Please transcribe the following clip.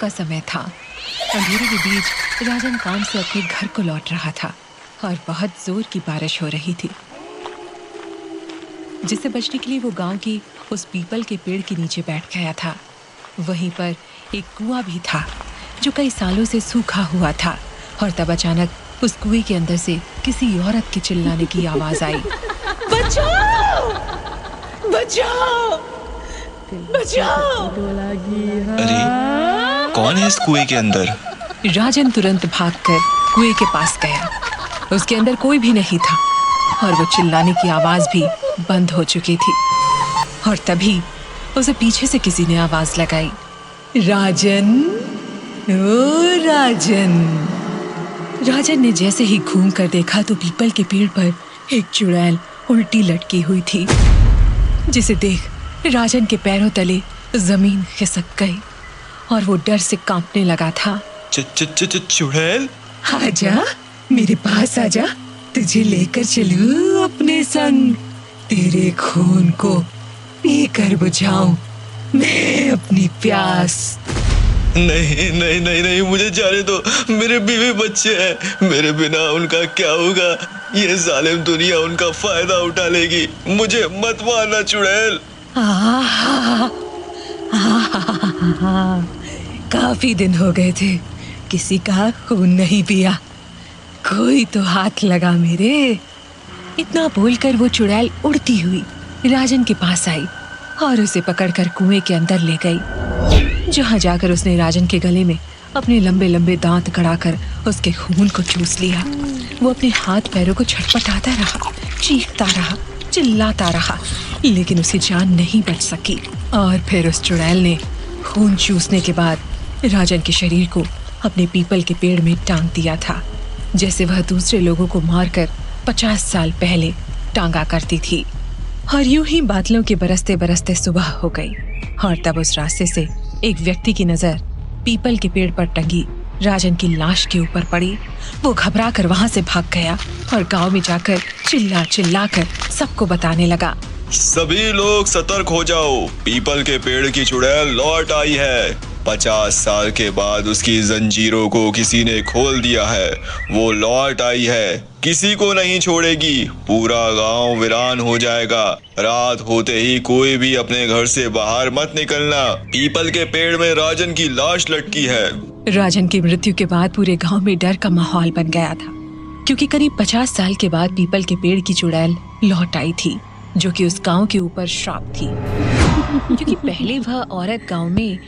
का समय था। अंधेरे के बीच राजन काम से अपने घर को लौट रहा था और बहुत जोर की बारिश हो रही थी, जिससे बचने के लिए वो गांव की उस पीपल के पेड़ के नीचे बैठ गया था। वहीं पर एक कुआं भी था जो कई सालों से सूखा हुआ था। और तब अचानक उस कुएं के अंदर से किसी औरत के चिल्लाने की आवाज आई, बचाओ! बचाओ! बचाओ! अरे कौन है इस कुएं के अंदर? राजन तुरंत भागकर कुएं के पास गया। उसके अंदर कोई भी नहीं था और वो चिल्लाने की आवाज भी बंद हो चुकी थी। और तभी उसे पीछे से किसी ने आवाज लगाई, राजन, ओ राजन। राजन ने जैसे ही घूम कर देखा तो पीपल के पेड़ पर एक चुड़ैल उल्टी लटकी हुई थी, जिसे देख राजन के पैरों तले जमीन खिसक गई और वो डर से कांपने लगा था। चुड़ैल, आजा, मेरे पास आजा, तुझे लेकर चलूं अपने संग। तेरे खून को पीकर बुझाऊं मैं अपनी प्यास। नहीं नहीं नहीं नहीं, मुझे जाने दो। मेरे बीवी बच्चे हैं, मेरे बिना उनका क्या होगा? ये जालिम दुनिया उनका फायदा उठा लेगी। मुझे मत मारना चुड़ैल। काफी दिन हो गए थे किसी का खून नहीं पिया, कोई तो हाथ लगा मेरे। इतना बोलकर वो चुड़ैल उड़ती हुई राजन के पास आई और उसे पकड़कर कुएं के अंदर ले गई, जहां जाकर उसने राजन के गले में अपने लंबे लंबे दांत गड़ाकर उसके खून को चूस लिया। वो अपने हाथ पैरों को छटपटाता रहा, चीखता रहा, चिल्लाता रहा, लेकिन उसे जान नहीं बच सकी। और फिर उस चुड़ैल ने खून चूसने के बाद राजन के शरीर को अपने पीपल के पेड़ में टांग दिया था, जैसे वह दूसरे लोगों को मारकर 50 साल पहले टांगा करती थी। और यूं ही बादलों के बरसते बरसते सुबह हो गई और तब उस रास्ते से एक व्यक्ति की नजर पीपल के पेड़ पर टंगी राजन की लाश के ऊपर पड़ी। वो घबरा कर वहां से भाग गया और गांव में जाकर चिल्ला चिल्ला कर सबको बताने लगा, सभी लोग सतर्क हो जाओ, पीपल के पेड़ की चुड़ैल लौट आई है। 50 साल के बाद उसकी जंजीरों को किसी ने खोल दिया है। वो लौट आई है, किसी को नहीं छोड़ेगी। पूरा गांव वीरान हो जाएगा। रात होते ही कोई भी अपने घर से बाहर मत निकलना। पीपल के पेड़ में राजन की लाश लटकी है। राजन की मृत्यु के बाद पूरे गांव में डर का माहौल बन गया था, क्योंकि करीब 50 साल के बाद पीपल के पेड़ की चुड़ैल लौट आई थी, जो कि उस गांव के ऊपर श्राप थी, क्योंकि पहले वह औरत गांव में